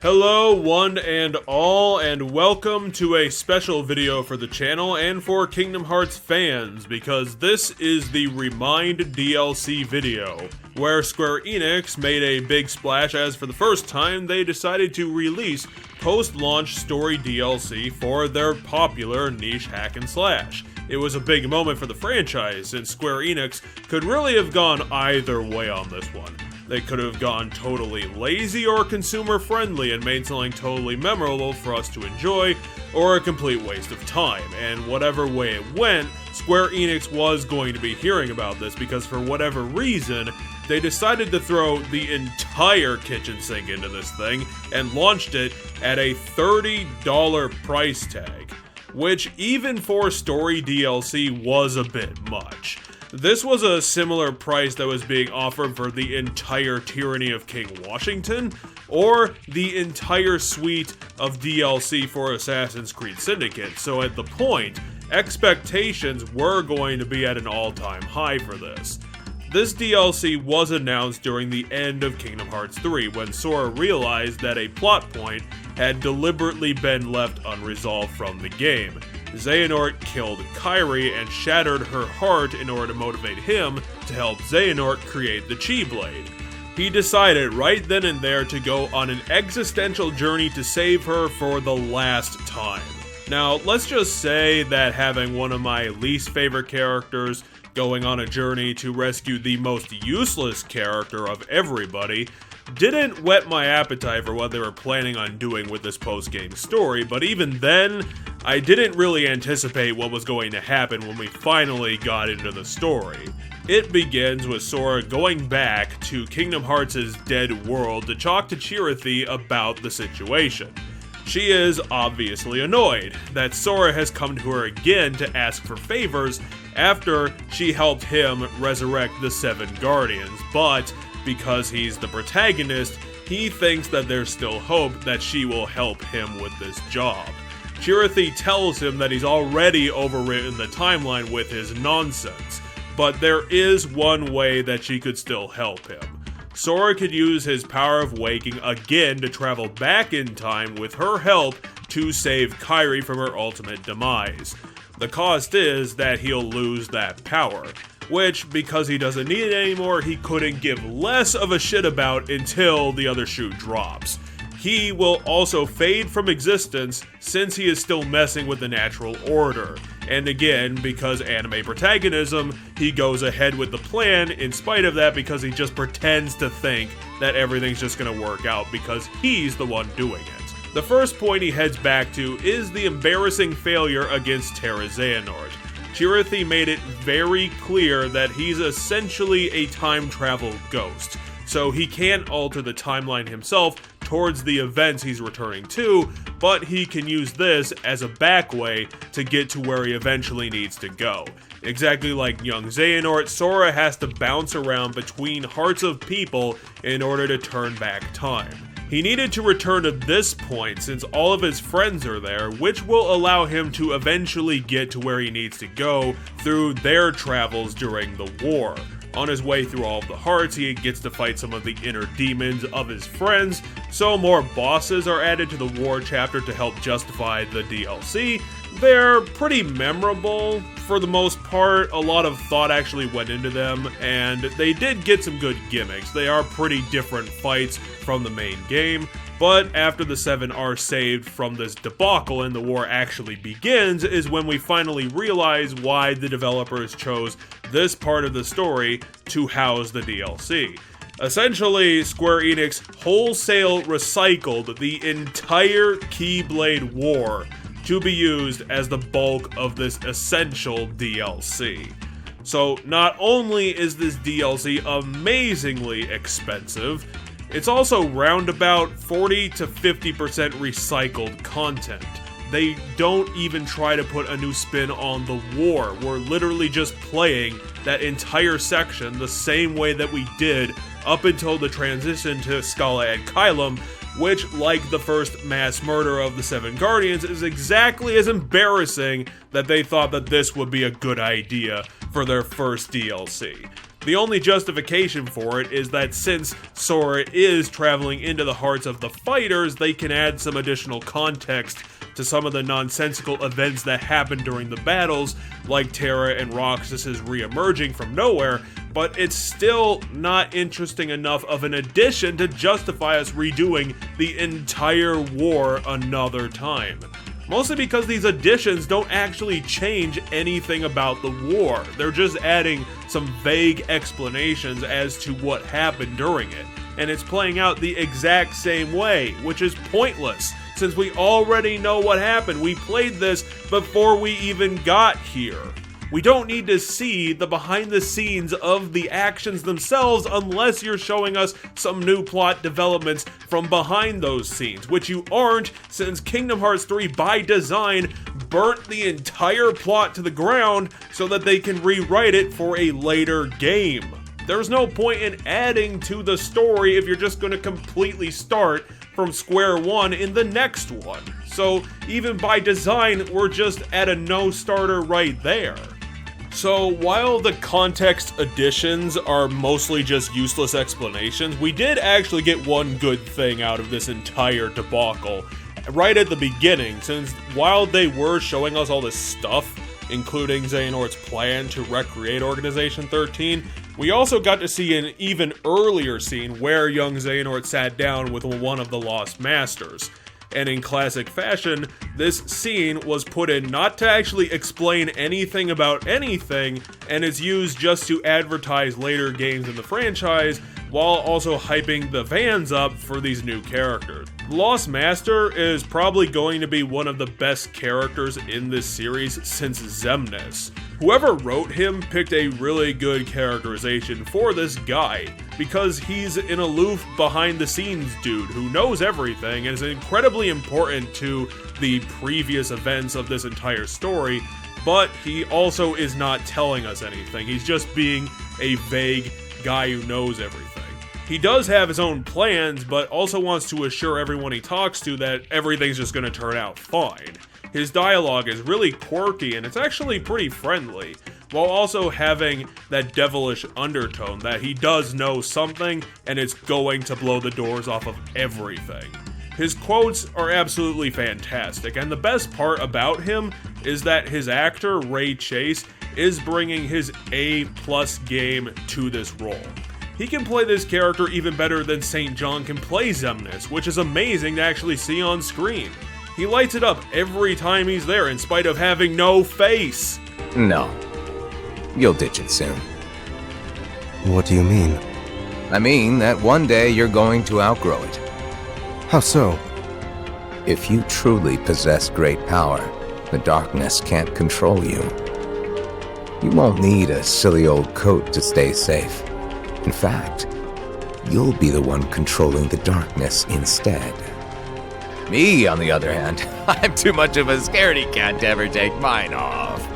Hello one and all, and welcome to a special video for the channel and for Kingdom Hearts fans, because this is the ReMind DLC video, where Square Enix made a big splash as for the first time they decided to release post-launch story DLC for their popular niche hack and slash. It was a big moment for the franchise, since Square Enix could really have gone either way on this one. They could have gone totally lazy or consumer friendly and made something totally memorable for us to enjoy, or a complete waste of time. And whatever way it went, Square Enix was going to be hearing about this because for whatever reason, they decided to throw the entire kitchen sink into this thing and launched it at a $30 price tag, which even for story DLC was a bit much. This was a similar price that was being offered for the entire Tyranny of King Washington, or the entire suite of DLC for Assassin's Creed Syndicate, so at the point, expectations were going to be at an all-time high for this. This DLC was announced during the end of Kingdom Hearts 3, when Sora realized that a plot point had deliberately been left unresolved from the game. Xehanort killed Kairi and shattered her heart in order to motivate him to help Xehanort create the Chi Blade. He decided right then and there to go on an existential journey to save her for the last time. Now, let's just say that having one of my least favorite characters going on a journey to rescue the most useless character of everybody didn't whet my appetite for what they were planning on doing with this post-game story, but even then, I didn't really anticipate what was going to happen when we finally got into the story. It begins with Sora going back to Kingdom Hearts' dead world to talk to Chirithy about the situation. She is obviously annoyed that Sora has come to her again to ask for favors after she helped him resurrect the Seven Guardians, but because he's the protagonist, he thinks that there's still hope that she will help him with this job. Chirithy tells him that he's already overwritten the timeline with his nonsense, but there is one way that she could still help him. Sora could use his power of waking again to travel back in time with her help to save Kairi from her ultimate demise. The cost is that he'll lose that power, which, because he doesn't need it anymore, he couldn't give less of a shit about until the other shoe drops. He will also fade from existence since he is still messing with the natural order. And again, because anime protagonism, he goes ahead with the plan in spite of that because he just pretends to think that everything's just gonna work out because he's the one doing it. The first point he heads back to is the embarrassing failure against Terra Xehanort. Chirithy made it very clear that he's essentially a time travel ghost, so he can't alter the timeline himself towards the events he's returning to, but he can use this as a back way to get to where he eventually needs to go. Exactly like young Xehanort, Sora has to bounce around between hearts of people in order to turn back time. He needed to return to this point since all of his friends are there, which will allow him to eventually get to where he needs to go through their travels during the war. On his way through all of the hearts, he gets to fight some of the inner demons of his friends, so more bosses are added to the war chapter to help justify the DLC. They're pretty memorable for the most part. A lot of thought actually went into them, and they did get some good gimmicks. They are pretty different fights from the main game, but after the Seven are saved from this debacle and the war actually begins is when we finally realize why the developers chose this part of the story to house the DLC. Essentially, Square Enix wholesale recycled the entire Keyblade War to be used as the bulk of this essential DLC. So not only is this DLC amazingly expensive, it's also roundabout 40 to 50% recycled content. They don't even try to put a new spin on the war. We're literally just playing that entire section the same way that we did up until the transition to Scala and Kylum, which, like the first mass murder of the Seven Guardians, is exactly as embarrassing that they thought that this would be a good idea for their first DLC. The only justification for it is that since Sora is traveling into the hearts of the fighters, they can add some additional context to some of the nonsensical events that happen during the battles, like Terra and Roxas's re-emerging from nowhere, but it's still not interesting enough of an addition to justify us redoing the entire war another time. Mostly because these additions don't actually change anything about the war. They're just adding some vague explanations as to what happened during it. And it's playing out the exact same way, which is pointless, since we already know what happened. We played this before we even got here. We don't need to see the behind the scenes of the actions themselves unless you're showing us some new plot developments from behind those scenes, which you aren't, since Kingdom Hearts 3 by design burnt the entire plot to the ground so that they can rewrite it for a later game. There's no point in adding to the story if you're just going to completely start from square one in the next one. So even by design, we're just at a no-starter right there. So while the context additions are mostly just useless explanations, we did actually get one good thing out of this entire debacle right at the beginning, since while they were showing us all this stuff, including Xehanort's plan to recreate Organization 13, we also got to see an even earlier scene where young Xehanort sat down with one of the Lost Masters. And in classic fashion, this scene was put in not to actually explain anything about anything, and is used just to advertise later games in the franchise, while also hyping the fans up for these new characters. Lost Master is probably going to be one of the best characters in this series since Xemnas. Whoever wrote him picked a really good characterization for this guy, because he's an aloof, behind-the-scenes dude who knows everything and is incredibly important to the previous events of this entire story, but he also is not telling us anything. He's just being a vague guy who knows everything. He does have his own plans, but also wants to assure everyone he talks to that everything's just gonna turn out fine. His dialogue is really quirky and it's actually pretty friendly, while also having that devilish undertone that he does know something and it's going to blow the doors off of everything. His quotes are absolutely fantastic, and the best part about him is that his actor, Ray Chase, is bringing his A+ game to this role. He can play this character even better than St. John can play Xemnas, which is amazing to actually see on screen. He lights it up every time he's there in spite of having no face. No. You'll ditch it soon. What do you mean? I mean that one day you're going to outgrow it. How so? If you truly possess great power, the darkness can't control you. You won't need a silly old coat to stay safe. In fact, you'll be the one controlling the darkness instead. Me, on the other hand, I'm too much of a scaredy cat to ever take mine off.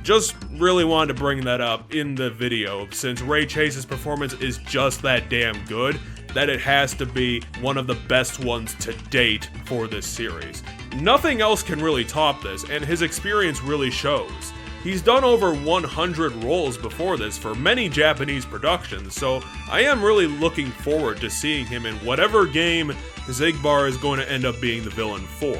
Just really wanted to bring that up in the video, since Ray Chase's performance is just that damn good, that it has to be one of the best ones to date for this series. Nothing else can really top this, and his experience really shows. He's done over 100 roles before this for many Japanese productions, so I am really looking forward to seeing him in whatever game Xigbar is going to end up being the villain for.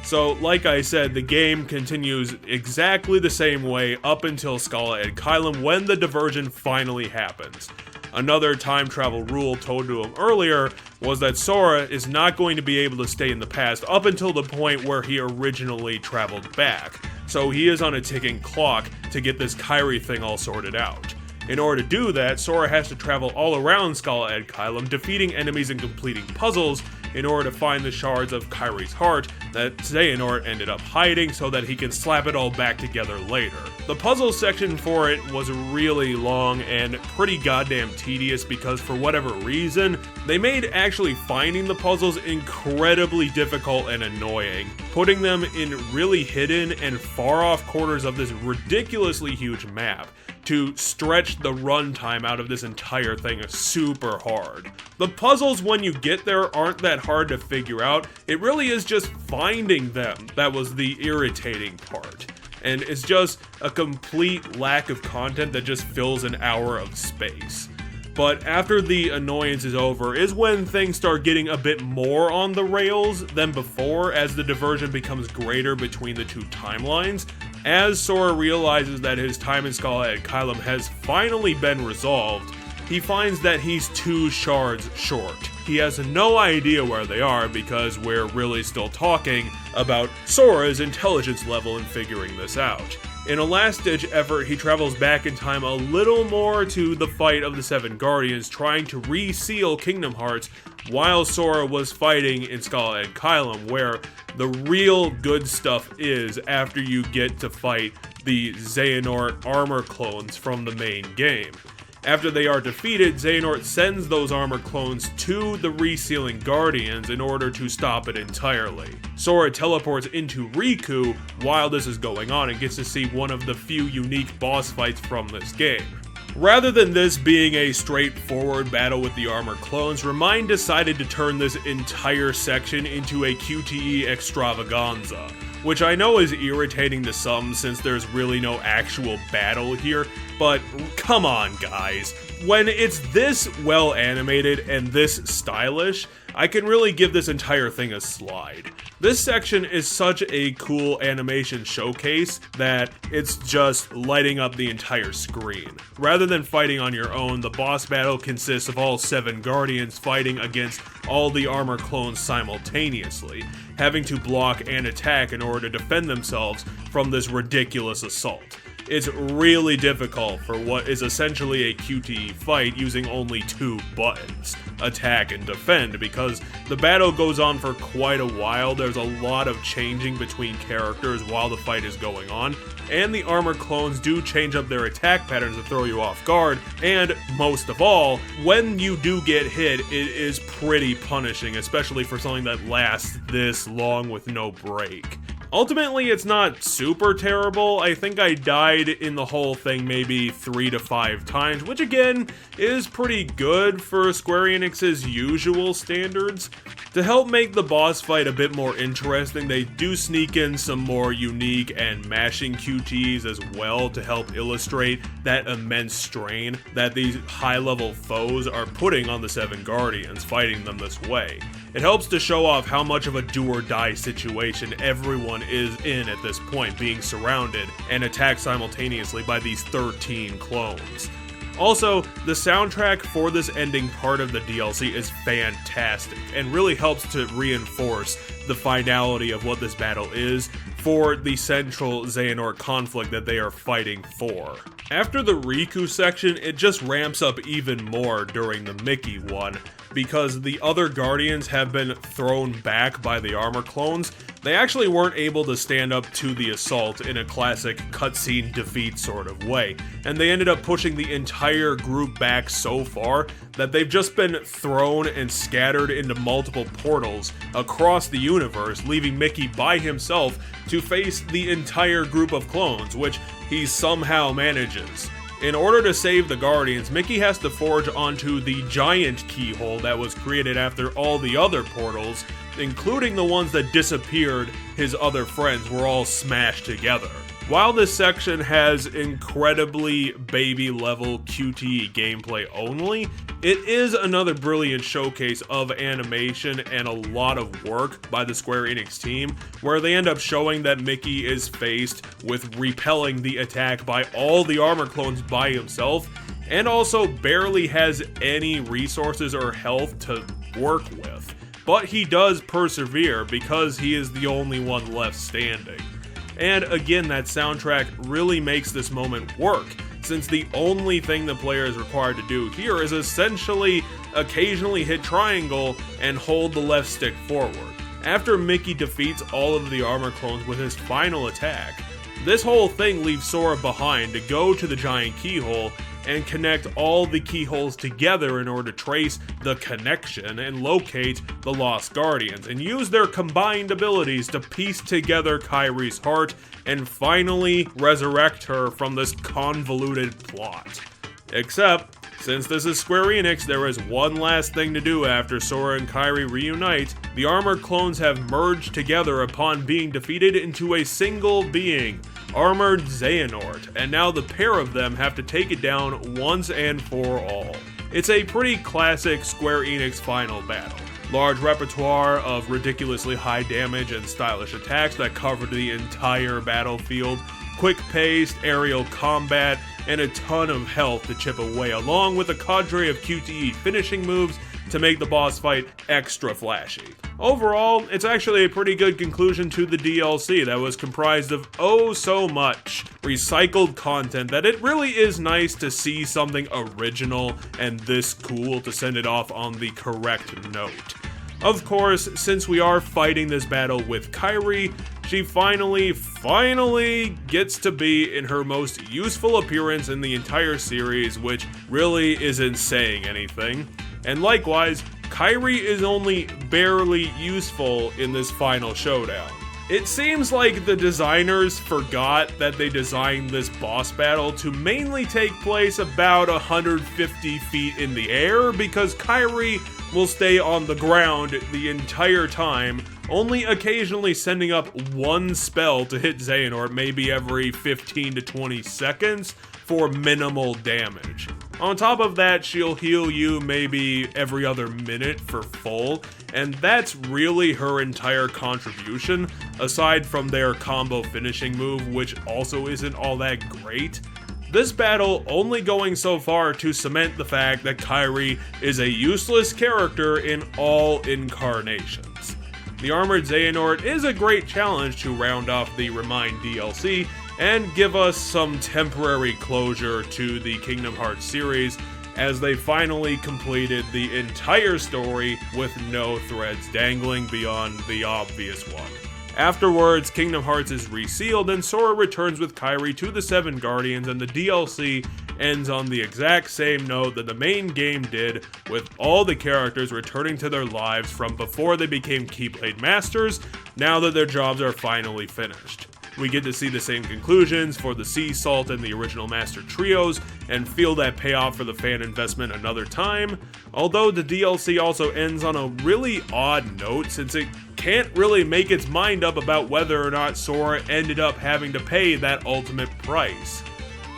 So, like I said, the game continues exactly the same way up until Scala and Kylum when the diversion finally happens. Another time travel rule told to him earlier was that Sora is not going to be able to stay in the past up until the point where he originally traveled back. So he is on a ticking clock to get this Kairi thing all sorted out. In order to do that, Sora has to travel all around Scala and Kylum, defeating enemies and completing puzzles in order to find the shards of Kairi's heart that Xehanort ended up hiding so that he can slap it all back together later. The puzzle section for it was really long and pretty goddamn tedious because for whatever reason, they made actually finding the puzzles incredibly difficult and annoying, putting them in really hidden and far off corners of this ridiculously huge map to stretch the runtime out of this entire thing super hard. The puzzles when you get there aren't that hard to figure out, it really is just finding them that was the irritating part. and it's just a complete lack of content that just fills an hour of space. But after the annoyance is over is when things start getting a bit more on the rails than before, as the diversion becomes greater between the two timelines, as Sora realizes that his time in Skull-Headed Kylum has finally been resolved. He finds that he's 2 shards short. He has no idea where they are because we're really still talking about Sora's intelligence level in figuring this out. In a last-ditch effort, he travels back in time a little more to the fight of the 7 Guardians, trying to reseal Kingdom Hearts while Sora was fighting in Skull-Headed Kylum, where the real good stuff is after you get to fight the Xehanort armor clones from the main game. After they are defeated, Xehanort sends those armor clones to the resealing Guardians in order to stop it entirely. Sora teleports into Riku while this is going on and gets to see one of the few unique boss fights from this game. Rather than this being a straightforward battle with the armor clones, ReMind decided to turn this entire section into a QTE extravaganza, which I know is irritating to some since there's really no actual battle here, but come on guys. When it's this well animated and this stylish, I can really give this entire thing a slide. This section is such a cool animation showcase that it's just lighting up the entire screen. Rather than fighting on your own, the boss battle consists of all 7 Guardians fighting against all the armor clones simultaneously, having to block and attack in order to defend themselves from this ridiculous assault. It's really difficult for what is essentially a QTE fight using only 2 buttons, attack and defend, because the battle goes on for quite a while. There's a lot of changing between characters while the fight is going on, and the armor clones do change up their attack patterns to throw you off guard, and most of all, when you do get hit, it is pretty punishing, especially for something that lasts this long with no break. Ultimately, it's not super terrible. I think I died in the whole thing maybe 3 to 5 times, which again is pretty good for Square Enix's usual standards. To help make the boss fight a bit more interesting, they do sneak in some more unique and mashing QTEs as well to help illustrate that immense strain that these high-level foes are putting on the 7 Guardians fighting them this way. It helps to show off how much of a do-or-die situation everyone is in at this point, being surrounded and attacked simultaneously by these 13 clones. Also, the soundtrack for this ending part of the DLC is fantastic, and really helps to reinforce the finality of what this battle is for the central Xehanort conflict that they are fighting for. After the Riku section, it just ramps up even more during the Mickey one, because the other Guardians have been thrown back by the armor clones. They actually weren't able to stand up to the assault in a classic cutscene defeat sort of way, and they ended up pushing the entire group back so far that they've just been thrown and scattered into multiple portals across the universe, leaving Mickey by himself to face the entire group of clones, which he somehow manages. In order to save the Guardians, Mickey has to forge onto the giant keyhole that was created after all the other portals, including the ones that disappeared his other friends, were all smashed together. While this section has incredibly baby-level QTE gameplay only, it is another brilliant showcase of animation and a lot of work by the Square Enix team, where they end up showing that Mickey is faced with repelling the attack by all the armor clones by himself, and also barely has any resources or health to work with. But he does persevere because he is the only one left standing. And again, that soundtrack really makes this moment work, since the only thing the player is required to do here is essentially occasionally hit triangle and hold the left stick forward. After Mickey defeats all of the armor clones with his final attack, this whole thing leaves Sora behind to go to the giant keyhole and connect all the keyholes together in order to trace the connection and locate the Lost Guardians, and use their combined abilities to piece together Kairi's heart and finally resurrect her from this convoluted plot. Except, since this is Square Enix, there is one last thing to do after Sora and Kairi reunite. The armor clones have merged together upon being defeated into a single being, Armored Xehanort, and now the pair of them have to take it down once and for all. It's a pretty classic Square Enix final battle. Large repertoire of ridiculously high damage and stylish attacks that covered the entire battlefield, quick-paced aerial combat, and a ton of health to chip away, along with a cadre of QTE finishing moves to make the boss fight extra flashy. Overall, it's actually a pretty good conclusion to the DLC that was comprised of oh so much recycled content that it really is nice to see something original and this cool to send it off on the correct note. Of course, since we are fighting this battle with Kairi, she finally gets to be in her most useful appearance in the entire series, which really isn't saying anything. And likewise, Kairi is only barely useful in this final showdown. It seems like the designers forgot that they designed this boss battle to mainly take place about 150 feet in the air, because Kairi will stay on the ground the entire time, only occasionally sending up one spell to hit Xehanort maybe every 15 to 20 seconds for minimal damage. On top of that, she'll heal you maybe every other minute for full, and that's really her entire contribution, aside from their combo finishing move, which also isn't all that great. This battle only going so far to cement the fact that Kairi is a useless character in all incarnations. The Armored Xehanort is a great challenge to round off the ReMind DLC, and give us some temporary closure to the Kingdom Hearts series, as they finally completed the entire story with no threads dangling beyond the obvious one. Afterwards, Kingdom Hearts is resealed and Sora returns with Kairi to the Seven Guardians, and the DLC ends on the exact same note that the main game did, with all the characters returning to their lives from before they became Keyblade Masters, now that their jobs are finally finished. We get to see the same conclusions for the Sea Salt and the original Master Trios, and feel that payoff for the fan investment another time, although the DLC also ends on a really odd note, since it can't really make its mind up about whether or not Sora ended up having to pay that ultimate price.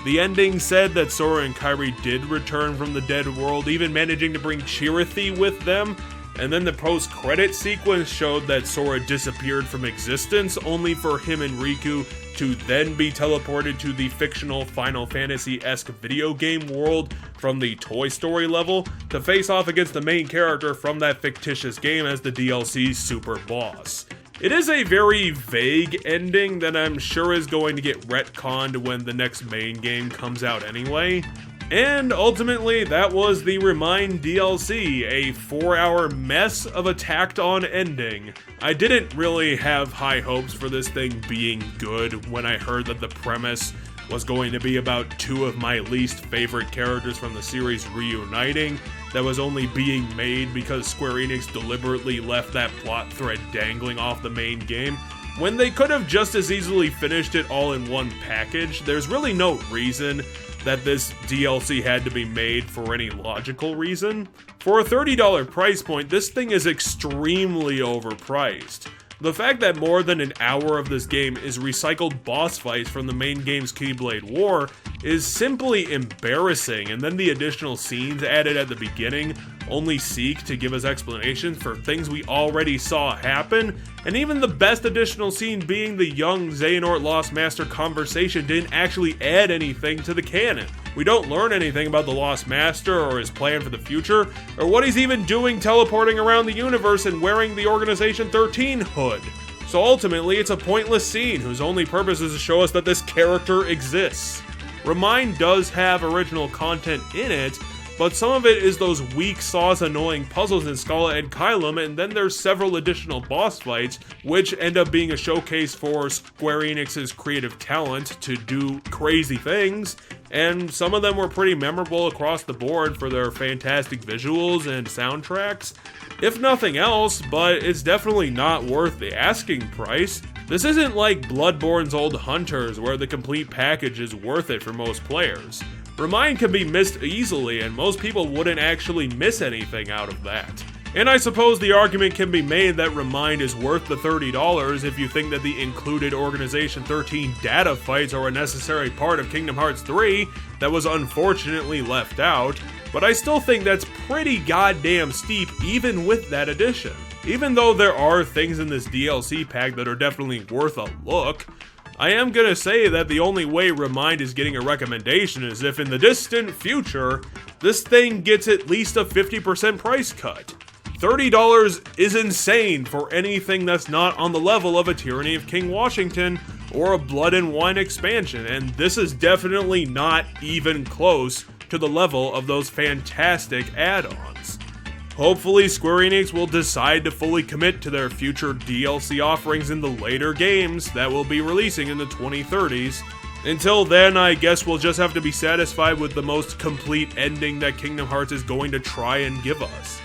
The ending said that Sora and Kairi did return from the dead world, even managing to bring Chirithy with them, and then the post-credit sequence showed that Sora disappeared from existence, only for him and Riku to then be teleported to the fictional Final Fantasy-esque video game world from the Toy Story level to face off against the main character from that fictitious game as the DLC's super boss. It is a very vague ending that I'm sure is going to get retconned when the next main game comes out anyway. And ultimately, that was the ReMind DLC, a 4-hour mess of a tacked-on ending. I didn't really have high hopes for this thing being good when I heard that the premise was going to be about two of my least favorite characters from the series reuniting, that was only being made because Square Enix deliberately left that plot thread dangling off the main game, when they could have just as easily finished it all in one package. There's really no reason that this DLC had to be made for any logical reason. For a $30 price point, this thing is extremely overpriced. The fact that more than an hour of this game is recycled boss fights from the main game's Keyblade War is simply embarrassing, and then the additional scenes added at the beginning only seek to give us explanations for things we already saw happen, and even the best additional scene being the young Xehanort Lost Master conversation didn't actually add anything to the canon. We don't learn anything about the Lost Master or his plan for the future, or what he's even doing teleporting around the universe and wearing the Organization 13 hood. So ultimately, it's a pointless scene whose only purpose is to show us that this character exists. ReMind does have original content in it, but some of it is those weak sauce annoying puzzles in Scala and Kylum, and then there's several additional boss fights, which end up being a showcase for Square Enix's creative talent to do crazy things, and some of them were pretty memorable across the board for their fantastic visuals and soundtracks. If nothing else, but it's definitely not worth the asking price. This isn't like Bloodborne's Old Hunters, where the complete package is worth it for most players. ReMind can be missed easily, and most people wouldn't actually miss anything out of that. And I suppose the argument can be made that ReMind is worth the $30 if you think that the included Organization 13 data fights are a necessary part of Kingdom Hearts 3 that was unfortunately left out, but I still think that's pretty goddamn steep even with that addition. Even though there are things in this DLC pack that are definitely worth a look, I am gonna say that the only way ReMind is getting a recommendation is if in the distant future, this thing gets at least a 50% price cut. $30 is insane for anything that's not on the level of a Tyranny of King Washington or a Blood and Wine expansion, and this is definitely not even close to the level of those fantastic add-ons. Hopefully Square Enix will decide to fully commit to their future DLC offerings in the later games that will be releasing in the 2030s. Until then, I guess we'll just have to be satisfied with the most complete ending that Kingdom Hearts is going to try and give us.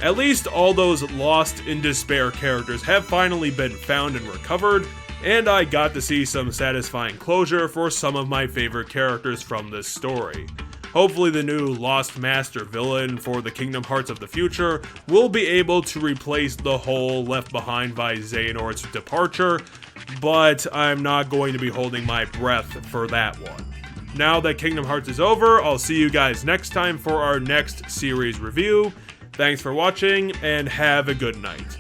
At least all those lost in despair characters have finally been found and recovered, and I got to see some satisfying closure for some of my favorite characters from this story. Hopefully the new Lost Master villain for the Kingdom Hearts of the future will be able to replace the hole left behind by Xehanort's departure, but I'm not going to be holding my breath for that one. Now that Kingdom Hearts is over, I'll see you guys next time for our next series review. Thanks for watching, and have a good night.